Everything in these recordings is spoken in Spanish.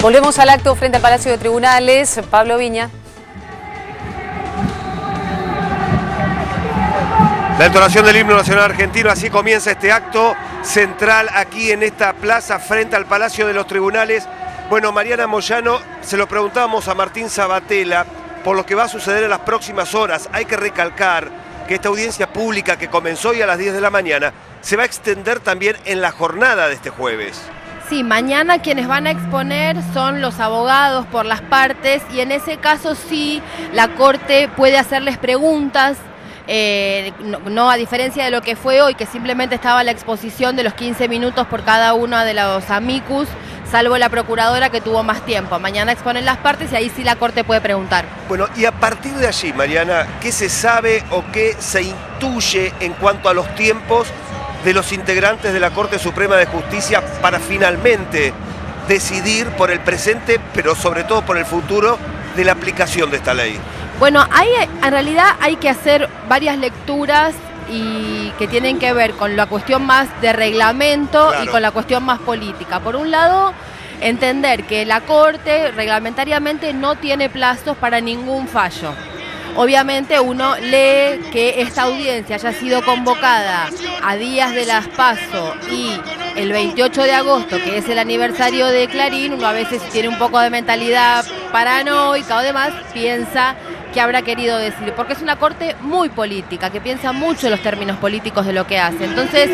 Volvemos al acto frente al Palacio de Tribunales. Pablo Viña. La entonación del himno nacional argentino, así comienza este acto central aquí en esta plaza frente al Palacio de los Tribunales. Bueno, Mariana Moyano, se lo preguntábamos a Martín Sabatella por lo que va a suceder en las próximas horas. Hay que recalcar que esta audiencia pública que comenzó hoy a las 10 de la mañana se va a extender también en la jornada de este jueves. Sí, mañana quienes van a exponer son los abogados por las partes y en ese caso sí la Corte puede hacerles preguntas. No a diferencia de lo que fue hoy, que simplemente estaba la exposición de los 15 minutos por cada uno de los amicus, salvo la procuradora que tuvo más tiempo. Mañana exponen las partes y ahí sí la Corte puede preguntar. Bueno, y a partir de allí, Mariana, ¿qué se sabe o qué se intuye en cuanto a los tiempos de los integrantes de la Corte Suprema de Justicia para finalmente decidir por el presente, pero sobre todo por el futuro de la aplicación de esta ley? Bueno, en realidad hay que hacer varias lecturas y que tienen que ver con la cuestión más de reglamento, claro, y con la cuestión más política. Por un lado, entender que la Corte reglamentariamente no tiene plazos para ningún fallo. Obviamente uno lee que esta audiencia haya sido convocada a días de las PASO y el 28 de agosto, que es el aniversario de Clarín, uno a veces tiene un poco de mentalidad paranoica o demás, piensa que habrá querido decir, porque es una Corte muy política, que piensa mucho en los términos políticos de lo que hace. Entonces,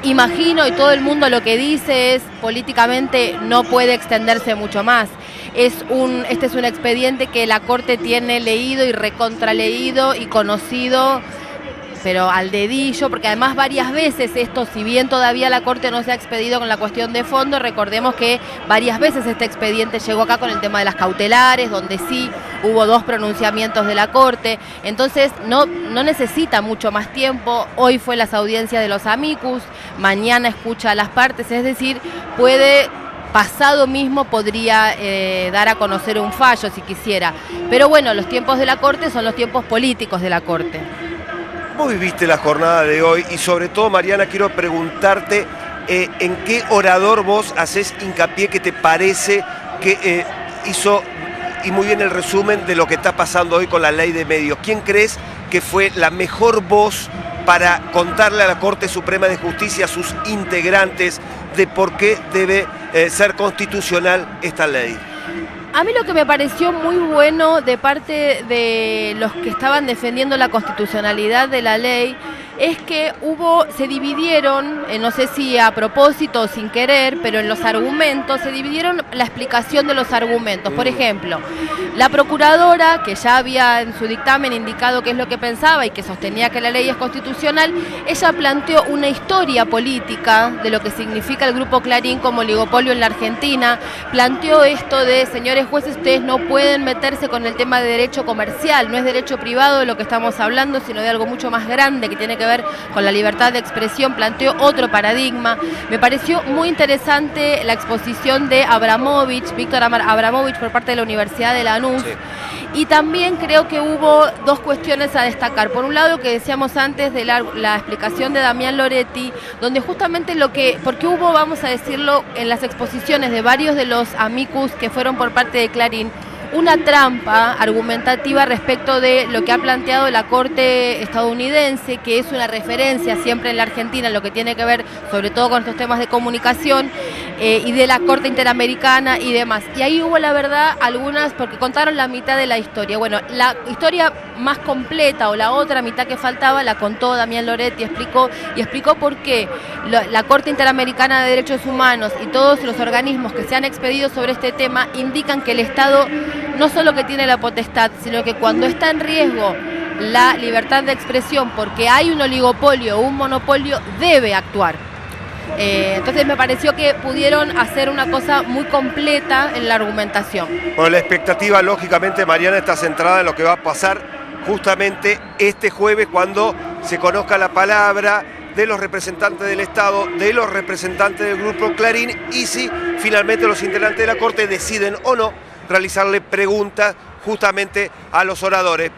imagino, y todo el mundo lo que dice es, políticamente no puede extenderse mucho más. Este es un expediente que la Corte tiene leído y recontraleído y conocido, pero al dedillo, porque además varias veces esto, si bien todavía la Corte no se ha expedido con la cuestión de fondo, recordemos que varias veces este expediente llegó acá con el tema de las cautelares, donde sí hubo 2 pronunciamientos de la Corte, entonces no necesita mucho más tiempo. Hoy fue las audiencias de los amicus, mañana escucha a las partes, es decir, pasado mismo podría dar a conocer un fallo si quisiera, pero bueno, los tiempos de la Corte son los tiempos políticos de la Corte. ¿Cómo viviste la jornada de hoy? Y sobre todo, Mariana, quiero preguntarte en qué orador vos haces hincapié que te parece que hizo y muy bien el resumen de lo que está pasando hoy con la ley de medios. ¿Quién crees que fue la mejor voz para contarle a la Corte Suprema de Justicia, a sus integrantes, de por qué debe ser constitucional esta ley? A mí lo que me pareció muy bueno de parte de los que estaban defendiendo la constitucionalidad de la ley es que se dividieron, no sé si a propósito o sin querer, pero en los argumentos, se dividieron la explicación de los argumentos. Por ejemplo, la procuradora, que ya había en su dictamen indicado qué es lo que pensaba y que sostenía que la ley es constitucional, ella planteó una historia política de lo que significa el Grupo Clarín como oligopolio en la Argentina, planteó esto de, señores jueces, ustedes no pueden meterse con el tema de derecho comercial, no es derecho privado de lo que estamos hablando, sino de algo mucho más grande que tiene que ver con la libertad de expresión. Planteó otro paradigma. Me pareció muy interesante la exposición de Víctor Abramovich por parte de la Universidad de Lanús. Sí. Y también creo que hubo 2 cuestiones a destacar. Por un lado, lo que decíamos antes de la explicación de Damián Loretti, donde justamente porque hubo, vamos a decirlo, en las exposiciones de varios de los amicus que fueron por parte de Clarín, una trampa argumentativa respecto de lo que ha planteado la Corte estadounidense, que es una referencia siempre en la Argentina en lo que tiene que ver sobre todo con estos temas de comunicación, y de la Corte Interamericana y demás. Y ahí hubo, la verdad, algunas, porque contaron la mitad de la historia. Bueno, la historia más completa o la otra mitad que faltaba la contó Damián Loretti, explicó por qué la Corte Interamericana de Derechos Humanos y todos los organismos que se han expedido sobre este tema indican que el Estado no solo que tiene la potestad, sino que cuando está en riesgo la libertad de expresión porque hay un oligopolio o un monopolio, debe actuar. Entonces me pareció que pudieron hacer una cosa muy completa en la argumentación. Bueno, la expectativa, lógicamente, Mariana, está centrada en lo que va a pasar justamente este jueves cuando se conozca la palabra de los representantes del Estado, de los representantes del Grupo Clarín, y si finalmente los integrantes de la Corte deciden o no realizarle preguntas justamente a los oradores.